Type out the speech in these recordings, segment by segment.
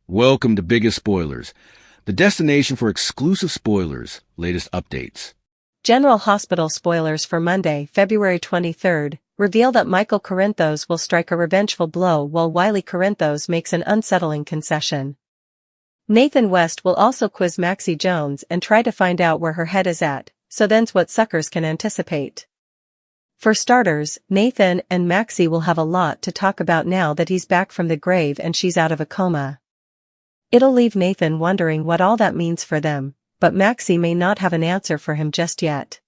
Welcome to Biggest Spoilars, the destination for exclusive spoilers, latest updates. General Hospital spoilers for Monday, February 23rd, reveal that Michael Corinthos will strike a revengeful blow while Wiley Corinthos makes an unsettling concession. Nathan West will also quiz Maxie Jones and try to find out where her head is at, so then's what suckers can anticipate. For starters, Nathan and Maxie will have a lot to talk about now that he's back from the grave and she's out of a coma. It'll leave Nathan wondering what all that means for them, but Maxie may not have an answer for him just yet.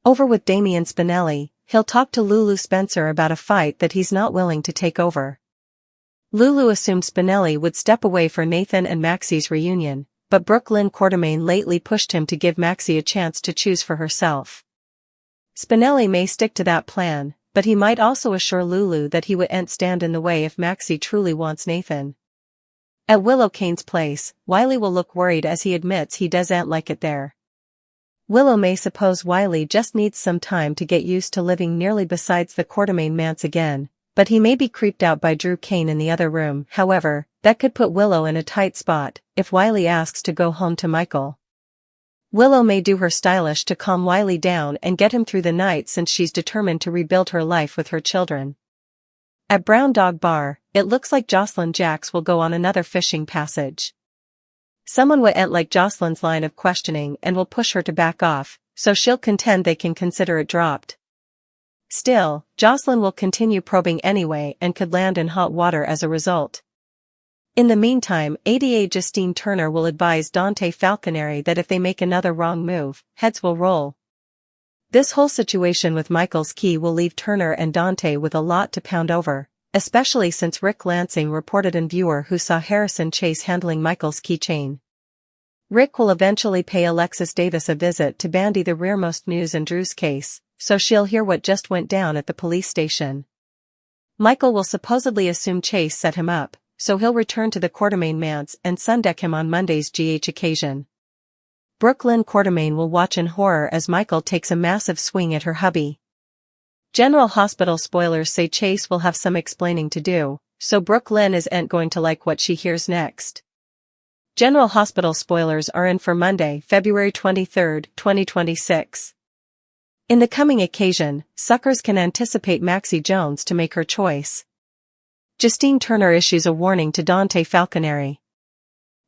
Over with Damian Spinelli, he'll talk to Lulu Spencer about a fight that he's not willing to take over. Lulu assumed Spinelli would step away for Nathan and Maxie's reunion, but Brooklyn Quartermain lately pushed him to give Maxie a chance to choose for herself. Spinelli may stick to that plan, but he might also assure Lulu that he wouldn't stand in the way if Maxie truly wants Nathan. At Willow Kane's place, Wiley will look worried as he admits he doesn't like it there. Willow may suppose Wiley just needs some time to get used to living nearly beside the Quartermain manse again, but he may be creeped out by Drew Kane in the other room. However, that could put Willow in a tight spot if Wiley asks to go home to Michael. Willow may do her stylish to calm Wiley down and get him through the night since she's determined to rebuild her life with her children. At Brown Dog Bar, it looks like Jocelyn Jacks will go on another fishing passage. Someone wouldn't like Jocelyn's line of questioning and will push her to back off, so she'll contend they can consider it dropped. Still, Jocelyn will continue probing anyway and could land in hot water as a result. In the meantime, ADA Justine Turner will advise Dante Falconeri that if they make another wrong move, heads will roll. This whole situation with Michael's key will leave Turner and Dante with a lot to pound over, especially since Rick Lansing reported in Viewer who saw Harrison Chase handling Michael's keychain. Rick will eventually pay Alexis Davis a visit to bandy the rearmost news in Drew's case, so she'll hear what just went down at the police station. Michael will supposedly assume Chase set him up, so he'll return to the Quartermain manse and sundeck him on Monday's GH occasion. Brooklyn Quartermain will watch in horror as Michael takes a massive swing at her hubby. General Hospital spoilers say Chase will have some explaining to do, so Brooklyn isn't going to like what she hears next. General Hospital spoilers are in for Monday, February 23rd, 2026. In the coming occasion, suckers can anticipate Maxie Jones to make her choice. Justine Turner issues a warning to Dante Falconeri.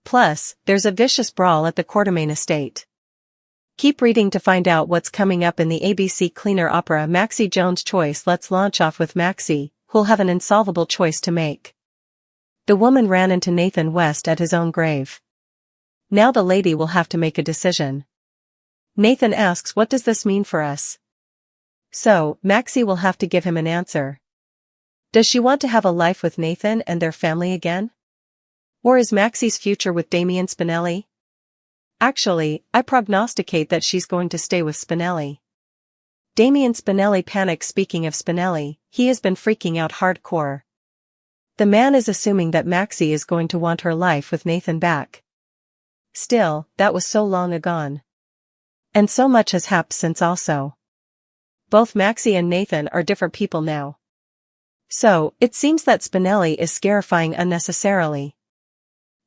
Plus, there's a vicious brawl at the Quartermain estate. Keep reading to find out what's coming up in the ABC cleaner opera Maxie Jones' Choice. Let's launch off with Maxie, who'll have an insolvable choice to make. The woman ran into Nathan West at his own grave. Now the lady will have to make a decision. Nathan asks, what does this mean for us? So, Maxie will have to give him an answer. Does she want to have a life with Nathan and their family again? Or is Maxie's future with Damian Spinelli? Actually, I prognosticate that she's going to stay with Spinelli. Damian Spinelli panics. Speaking of Spinelli, he has been freaking out hardcore. The man is assuming that Maxie is going to want her life with Nathan back. Still, that was so long agone. And so much has happened since also. Both Maxie and Nathan are different people now. So, it seems that Spinelli is scarifying unnecessarily.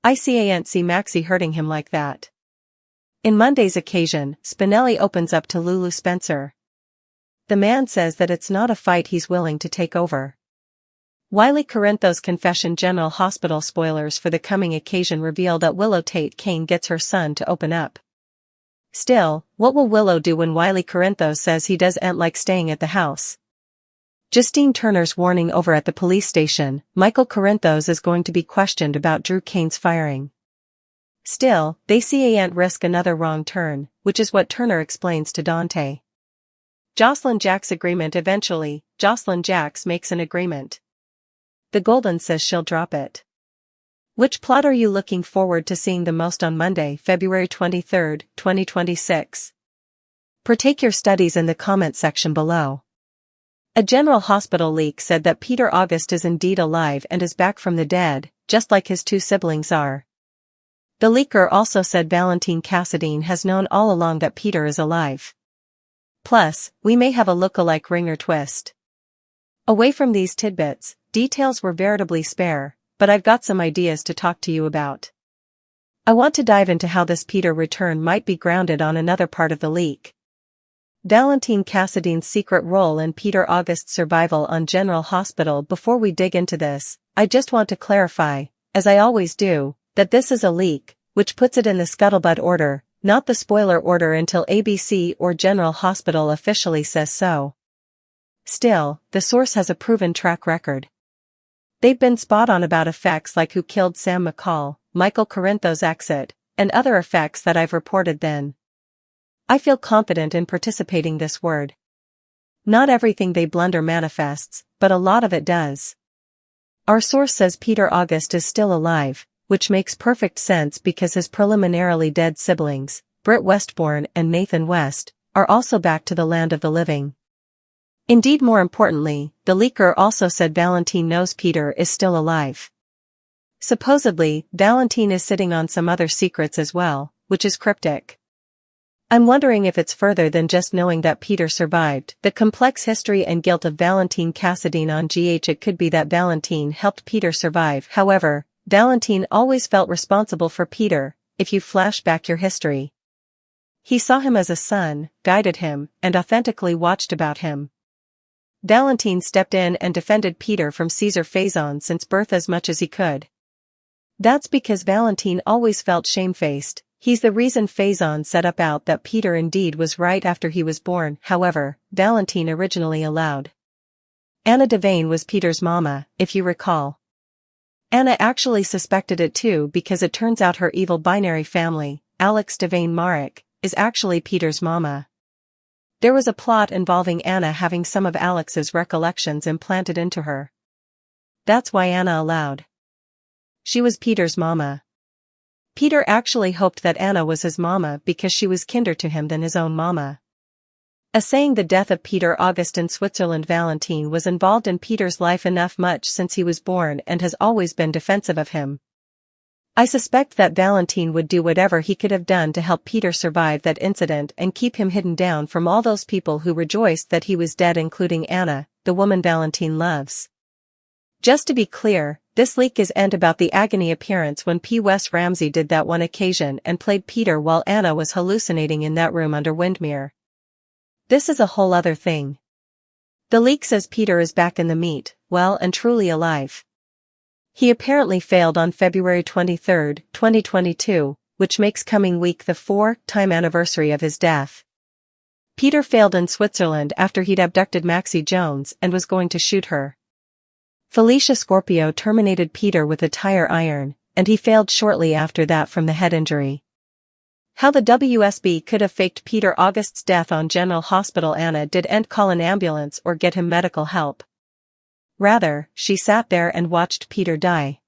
I can't see Maxie hurting him like that. In Monday's occasion, Spinelli opens up to Lulu Spencer. The man says that it's not a fight he's willing to take over. Wiley Corinthos' confession. General Hospital spoilers for the coming occasion reveal that Willow Tate Kane gets her son to open up. Still, what will Willow do when Wiley Corinthos says he doesn't like staying at the house? Justine Turner's warning. Over at the police station, Michael Corinthos is going to be questioned about Drew Kane's firing. Still, they can't risk another wrong turn, which is what Turner explains to Dante. Jocelyn Jacks' agreement. Eventually, Jocelyn Jacks makes an agreement. The Golden says she'll drop it. Which plot are you looking forward to seeing the most on Monday, February 23rd, 2026? Partake your studies in the comment section below. A General Hospital leak said that Peter August is indeed alive and is back from the dead, just like his two siblings are. The leaker also said Valentine Cassadine has known all along that Peter is alive. Plus, we may have a look-alike ringer twist. Away from these tidbits, details were veritably spare, but I've got some ideas to talk to you about. I want to dive into how this Peter return might be grounded on another part of the leak. Valentine Cassidy's secret role in Peter August's survival on General Hospital. Before we dig into this, I just want to clarify, as I always do, that this is a leak, which puts it in the scuttlebutt order, not the spoiler order until ABC or General Hospital officially says so. Still, the source has a proven track record. They've been spot on about effects like who killed Sam McCall, Michael Corinthos' exit, and other effects that I've reported then. I feel confident in participating this word. Not everything they blunder manifests, but a lot of it does. Our source says Peter August is still alive, which makes perfect sense because his preliminarily dead siblings, Britt Westbourne and Nathan West, are also back to the land of the living. Indeed, more importantly, the leaker also said Valentine knows Peter is still alive. Supposedly, Valentine is sitting on some other secrets as well, which is cryptic. I'm wondering if it's further than just knowing that Peter survived. The complex history and guilt of Valentine Cassidy on GH. It could be that Valentine helped Peter survive. However, Valentine always felt responsible for Peter, if you flash back your history. He saw him as a son, guided him, and authentically watched about him. Valentine stepped in and defended Peter from Caesar Faison since birth as much as he could. That's because Valentine always felt shamefaced. He's the reason Faison set up out that Peter indeed was right after he was born. However, Valentine originally allowed. Anna Devane was Peter's mama, if you recall. Anna actually suspected it too because it turns out her evil binary family, Alex Devane Marek, is actually Peter's mama. There was a plot involving Anna having some of Alex's recollections implanted into her. That's why Anna allowed. She was Peter's mama. Peter actually hoped that Anna was his mama because she was kinder to him than his own mama. Saying the death of Peter August in Switzerland. Valentine was involved in Peter's life enough much since he was born and has always been defensive of him. I suspect that Valentine would do whatever he could have done to help Peter survive that incident and keep him hidden down from all those people who rejoiced that he was dead, including Anna, the woman Valentine loves. Just to be clear, this leak isn't about the agony appearance when P. Wes Ramsey did that one occasion and played Peter while Anna was hallucinating in that room under Windmere. This is a whole other thing. The leak says Peter is back in the meat, well and truly alive. He apparently failed on February 23, 2022, which makes coming week the 4th anniversary of his death. Peter failed in Switzerland after he'd abducted Maxie Jones and was going to shoot her. Felicia Scorpio terminated Peter with a tire iron, and he failed shortly after that from the head injury. How the WSB could have faked Peter August's death on General Hospital. Anna didn't call an ambulance or get him medical help. Rather, she sat there and watched Peter die.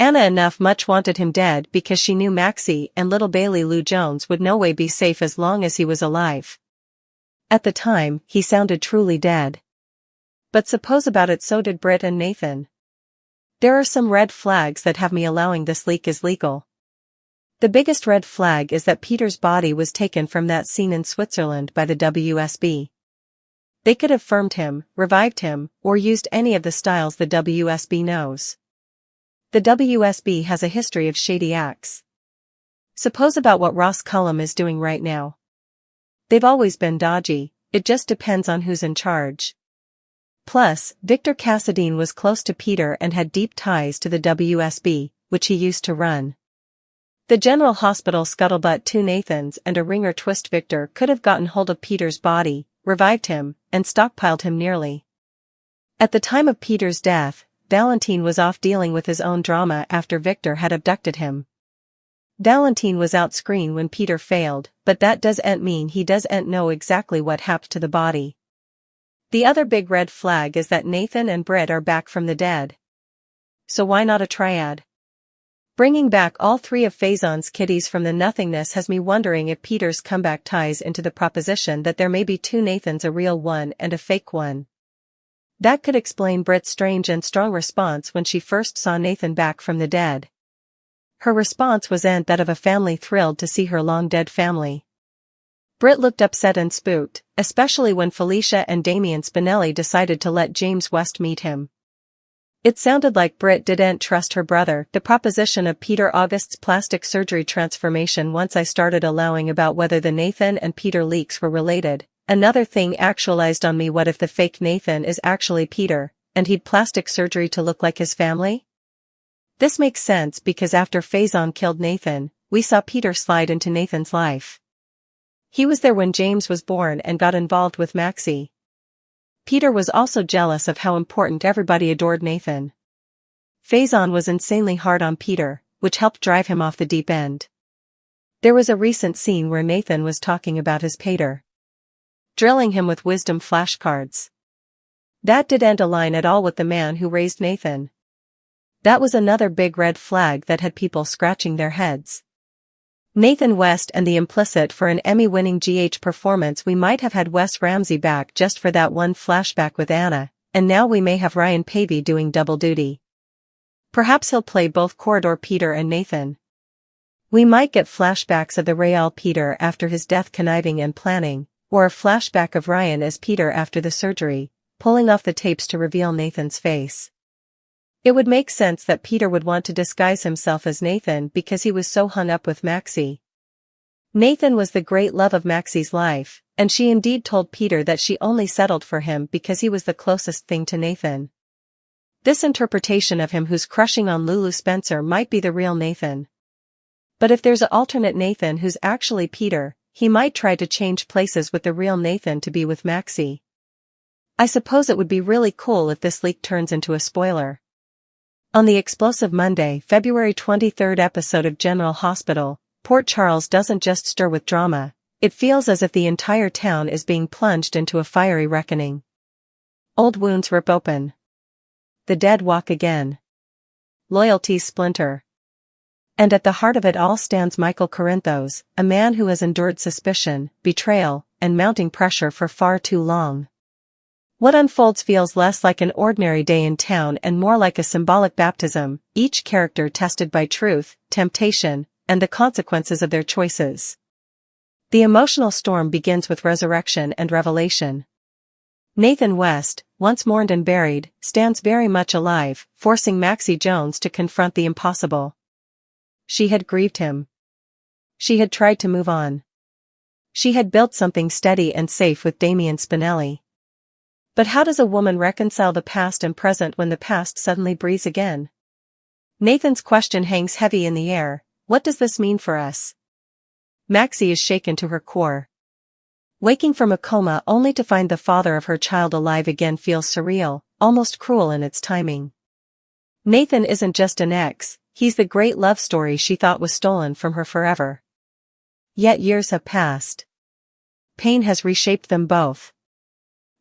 Anna enough much wanted him dead because she knew Maxie and little Bailey Lou Jones would no way be safe as long as he was alive. At the time, he sounded truly dead. But suppose about it, so did Britt and Nathan. There are some red flags that have me allowing this leak is legal. The biggest red flag is that Peter's body was taken from that scene in Switzerland by the WSB. They could have firmed him, revived him, or used any of the styles the WSB knows. The WSB has a history of shady acts. Suppose about what Ross Cullum is doing right now. They've always been dodgy, it just depends on who's in charge. Plus, Victor Cassadine was close to Peter and had deep ties to the WSB, which he used to run. The General Hospital scuttlebutt, 2 Nathans and a ringer twist. Victor could have gotten hold of Peter's body, revived him, and stockpiled him nearly. At the time of Peter's death, Valentine was off dealing with his own drama after Victor had abducted him. Valentine was out screen when Peter failed, but that doesn't mean he doesn't know exactly what happened to the body. The other big red flag is that Nathan and Britt are back from the dead. So why not a triad? Bringing back all 3 of Faison's kiddies from the nothingness has me wondering if Peter's comeback ties into the proposition that there may be 2 Nathans, a real one and a fake one. That could explain Britt's strange and strong response when she first saw Nathan back from the dead. Her response wasn't that of a family thrilled to see her long-dead family. Britt looked upset and spooked, especially when Felicia and Damien Spinelli decided to let James West meet him. It sounded like Britt didn't trust her brother. The proposition of Peter August's plastic surgery transformation. Once I started allowing about whether the Nathan and Peter leaks were related, another thing actualized on me. What if the fake Nathan is actually Peter, and he'd plastic surgery to look like his family? This makes sense because after Faison killed Nathan, we saw Peter slide into Nathan's life. He was there when James was born and got involved with Maxie. Peter was also jealous of how important everybody adored Nathan. Faison was insanely hard on Peter, which helped drive him off the deep end. There was a recent scene where Nathan was talking about his pater, drilling him with wisdom flashcards. That didn't align at all with the man who raised Nathan. That was another big red flag that had people scratching their heads. Nathan West and the implicit for an Emmy-winning GH performance. We might have had Wes Ramsey back just for that one flashback with Anna, and now we may have Ryan Pavey doing double duty. Perhaps he'll play both Corridor Peter and Nathan. We might get flashbacks of the Real Peter after his death, conniving and planning, or a flashback of Ryan as Peter after the surgery, pulling off the tapes to reveal Nathan's face. It would make sense that Peter would want to disguise himself as Nathan because he was so hung up with Maxie. Nathan was the great love of Maxie's life, and she indeed told Peter that she only settled for him because he was the closest thing to Nathan. This interpretation of him who's crushing on Lulu Spencer might be the real Nathan. But if there's an alternate Nathan who's actually Peter, he might try to change places with the real Nathan to be with Maxie. I suppose it would be really cool if this leak turns into a spoiler. On the explosive Monday, February 23 episode of General Hospital, Port Charles doesn't just stir with drama, it feels as if the entire town is being plunged into a fiery reckoning. Old wounds rip open. The dead walk again. Loyalties splinter. And at the heart of it all stands Michael Corinthos, a man who has endured suspicion, betrayal, and mounting pressure for far too long. What unfolds feels less like an ordinary day in town and more like a symbolic baptism, each character tested by truth, temptation, and the consequences of their choices. The emotional storm begins with resurrection and revelation. Nathan West, once mourned and buried, stands very much alive, forcing Maxie Jones to confront the impossible. She had grieved him. She had tried to move on. She had built something steady and safe with Damian Spinelli. But how does a woman reconcile the past and present when the past suddenly breathes again? Nathan's question hangs heavy in the air. What does this mean for us? Maxie is shaken to her core. Waking from a coma only to find the father of her child alive again feels surreal, almost cruel in its timing. Nathan isn't just an ex, he's the great love story she thought was stolen from her forever. Yet years have passed. Pain has reshaped them both.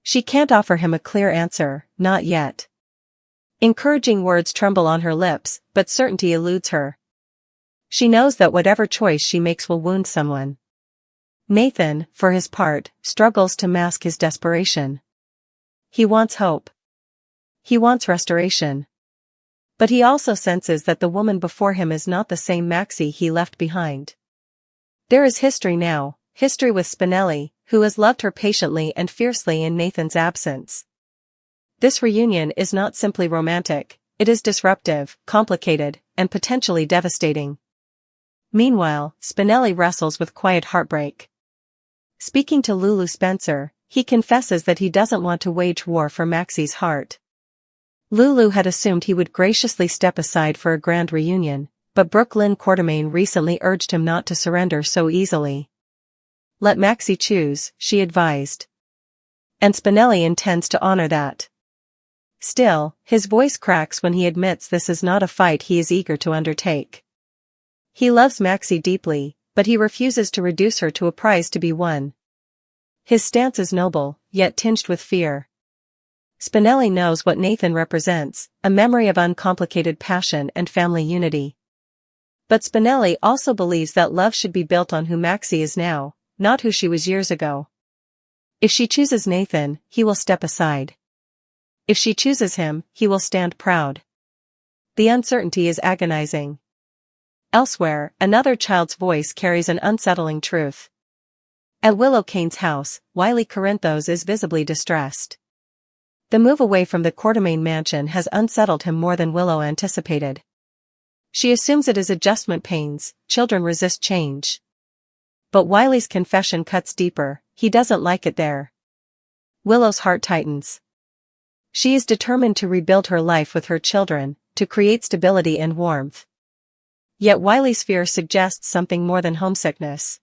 She can't offer him a clear answer, not yet. Encouraging words tremble on her lips, but certainty eludes her. She knows that whatever choice she makes will wound someone. Nathan, for his part, struggles to mask his desperation. He wants hope. He wants restoration. But he also senses that the woman before him is not the same Maxie he left behind. There is history now, history with Spinelli, who has loved her patiently and fiercely in Nathan's absence. This reunion is not simply romantic, it is disruptive, complicated, and potentially devastating. Meanwhile, Spinelli wrestles with quiet heartbreak. Speaking to Lulu Spencer, he confesses that he doesn't want to wage war for Maxie's heart. Lulu had assumed he would graciously step aside for a grand reunion, but Brooklyn Quartermain recently urged him not to surrender so easily. Let Maxie choose, she advised. And Spinelli intends to honor that. Still, his voice cracks when he admits this is not a fight he is eager to undertake. He loves Maxie deeply, but he refuses to reduce her to a prize to be won. His stance is noble, yet tinged with fear. Spinelli knows what Nathan represents, a memory of uncomplicated passion and family unity. But Spinelli also believes that love should be built on who Maxie is now, not who she was years ago. If she chooses Nathan, he will step aside. If she chooses him, he will stand proud. The uncertainty is agonizing. Elsewhere, another child's voice carries an unsettling truth. At Willow Kane's house, Wiley Corinthos is visibly distressed. The move away from the Quartermaine mansion has unsettled him more than Willow anticipated. She assumes it is adjustment pains, children resist change. But Wiley's confession cuts deeper, he doesn't like it there. Willow's heart tightens. She is determined to rebuild her life with her children, to create stability and warmth. Yet Wiley's fear suggests something more than homesickness.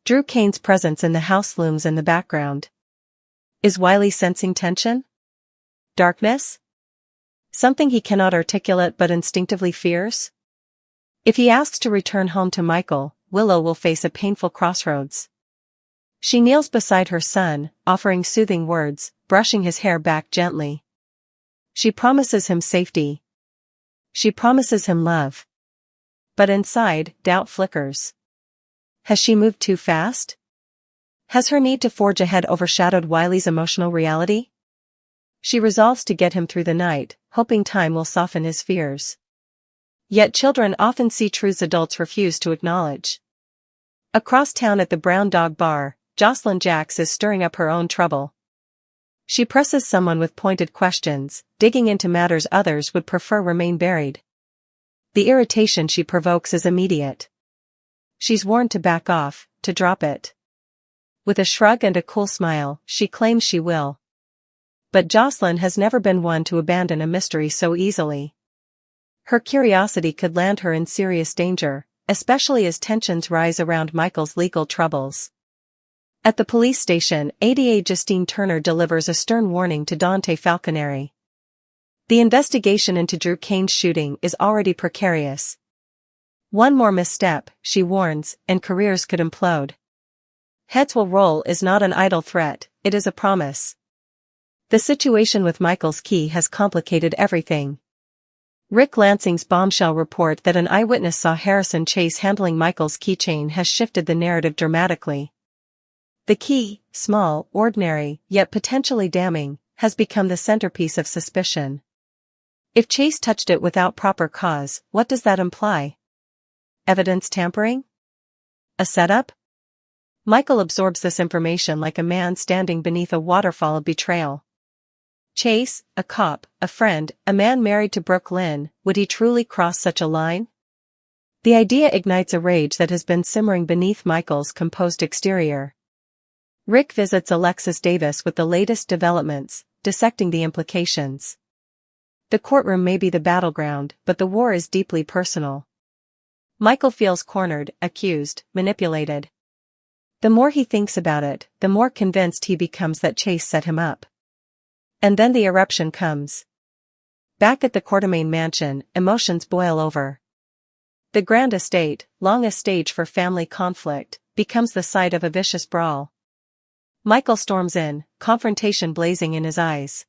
Drew Kane's presence in the house looms in the background. Is Wiley sensing tension? Darkness? Something he cannot articulate but instinctively fears? If he asks to return home to Michael, Willow will face a painful crossroads. She kneels beside her son, offering soothing words, brushing his hair back gently. She promises him safety. She promises him love. But inside, doubt flickers. Has she moved too fast? Has her need to forge ahead overshadowed Wiley's emotional reality? She resolves to get him through the night, hoping time will soften his fears. Yet children often see truths adults refuse to acknowledge. Across town at the Brown Dog Bar, Jocelyn Jacks is stirring up her own trouble. She presses someone with pointed questions, digging into matters others would prefer remain buried. The irritation she provokes is immediate. She's warned to back off, to drop it. With a shrug and a cool smile, she claims she will. But Jocelyn has never been one to abandon a mystery so easily. Her curiosity could land her in serious danger, especially as tensions rise around Michael's legal troubles. At the police station, ADA Justine Turner delivers a stern warning to Dante Falconeri. The investigation into Drew Kane's shooting is already precarious. One more misstep, she warns, and careers could implode. Heads will roll is not an idle threat, it is a promise. The situation with Michael's key has complicated everything. Rick Lansing's bombshell report that an eyewitness saw Harrison Chase handling Michael's keychain has shifted the narrative dramatically. The key, small, ordinary, yet potentially damning, has become the centerpiece of suspicion. If Chase touched it without proper cause, what does that imply? Evidence tampering? A setup? Michael absorbs this information like a man standing beneath a waterfall of betrayal. Chase, a cop, a friend, a man married to Brooke Lynn, would he truly cross such a line? The idea ignites a rage that has been simmering beneath Michael's composed exterior. Rick visits Alexis Davis with the latest developments, dissecting the implications. The courtroom may be the battleground, but the war is deeply personal. Michael feels cornered, accused, manipulated. The more he thinks about it, the more convinced he becomes that Chase set him up. And then the eruption comes. Back at the Quartermaine mansion, emotions boil over. The grand estate, long a stage for family conflict, becomes the site of a vicious brawl. Michael storms in, confrontation blazing in his eyes.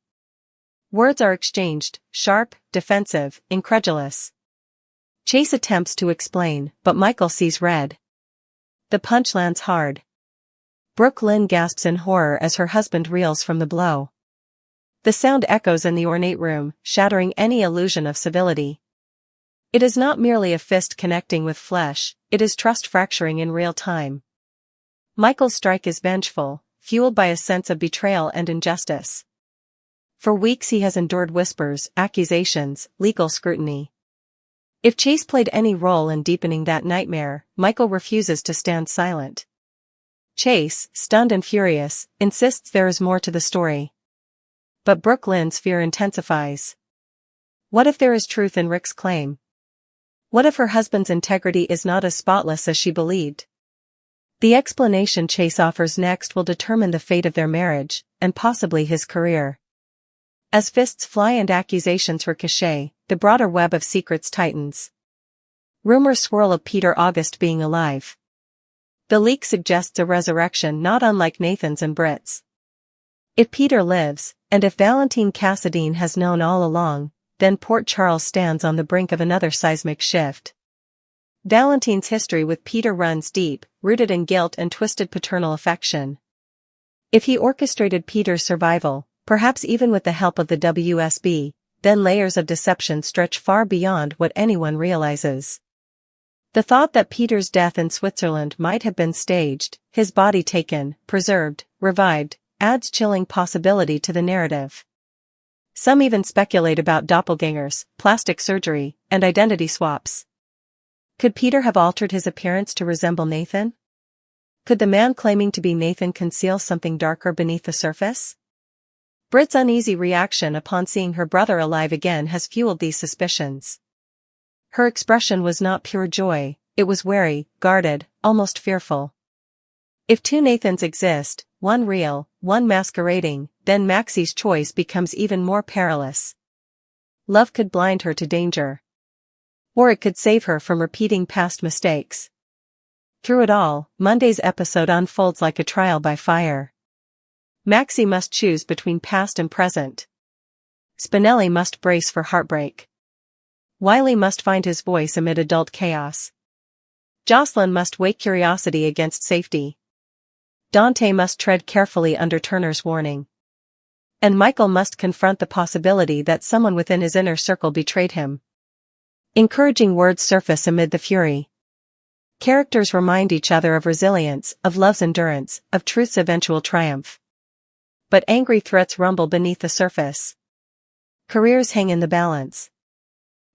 Words are exchanged, sharp, defensive, incredulous. Chase attempts to explain, but Michael sees red. The punch lands hard. Brooke Lynn gasps in horror as her husband reels from the blow. The sound echoes in the ornate room, shattering any illusion of civility. It is not merely a fist connecting with flesh, it is trust fracturing in real time. Michael's strike is vengeful, fueled by a sense of betrayal and injustice. For weeks he has endured whispers, accusations, legal scrutiny. If Chase played any role in deepening that nightmare, Michael refuses to stand silent. Chase, stunned and furious, insists there is more to the story. But Brooke Lynn's fear intensifies. What if there is truth in Rick's claim? What if her husband's integrity is not as spotless as she believed? The explanation Chase offers next will determine the fate of their marriage, and possibly his career. As fists fly and accusations ricochet, the broader web of secrets tightens. Rumors swirl of Peter August being alive. The leak suggests a resurrection not unlike Nathan's and Britt's. If Peter lives, and if Valentine Cassadine has known all along, then Port Charles stands on the brink of another seismic shift. Valentine's history with Peter runs deep, rooted in guilt and twisted paternal affection. If he orchestrated Peter's survival, perhaps even with the help of the WSB, then layers of deception stretch far beyond what anyone realizes. The thought that Peter's death in Switzerland might have been staged, his body taken, preserved, revived, adds chilling possibility to the narrative. Some even speculate about doppelgangers, plastic surgery, and identity swaps. Could Peter have altered his appearance to resemble Nathan? Could the man claiming to be Nathan conceal something darker beneath the surface? Brit's uneasy reaction upon seeing her brother alive again has fueled these suspicions. Her expression was not pure joy, it was wary, guarded, almost fearful. If two Nathans exist, one real, one masquerading, then Maxie's choice becomes even more perilous. Love could blind her to danger. Or it could save her from repeating past mistakes. Through it all, Monday's episode unfolds like a trial by fire. Maxie must choose between past and present. Spinelli must brace for heartbreak. Wiley must find his voice amid adult chaos. Jocelyn must weigh curiosity against safety. Dante must tread carefully under Turner's warning. And Michael must confront the possibility that someone within his inner circle betrayed him. Encouraging words surface amid the fury. Characters remind each other of resilience, of love's endurance, of truth's eventual triumph. But angry threats rumble beneath the surface. Careers hang in the balance.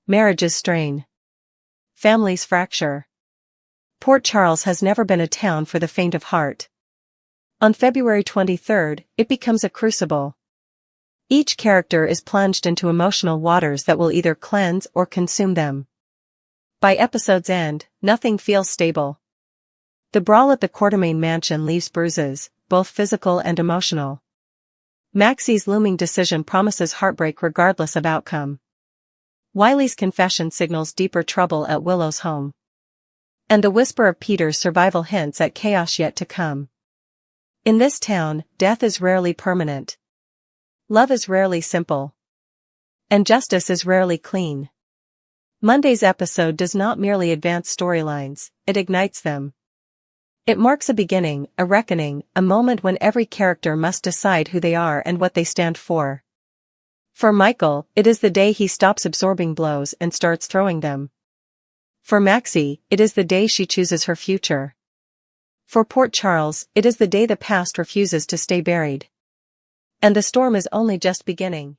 Marriages strain. Families fracture. Port Charles has never been a town for the faint of heart. On February 23rd, it becomes a crucible. Each character is plunged into emotional waters that will either cleanse or consume them. By episode's end, nothing feels stable. The brawl at the Quartermain mansion leaves bruises, both physical and emotional. Maxie's looming decision promises heartbreak regardless of outcome. Wiley's confession signals deeper trouble at Willow's home. And the whisper of Peter's survival hints at chaos yet to come. In this town, death is rarely permanent. Love is rarely simple. And justice is rarely clean. Monday's episode does not merely advance storylines, it ignites them. It marks a beginning, a reckoning, a moment when every character must decide who they are and what they stand for. For Michael, it is the day he stops absorbing blows and starts throwing them. For Maxie, it is the day she chooses her future. For Port Charles, it is the day the past refuses to stay buried. And the storm is only just beginning.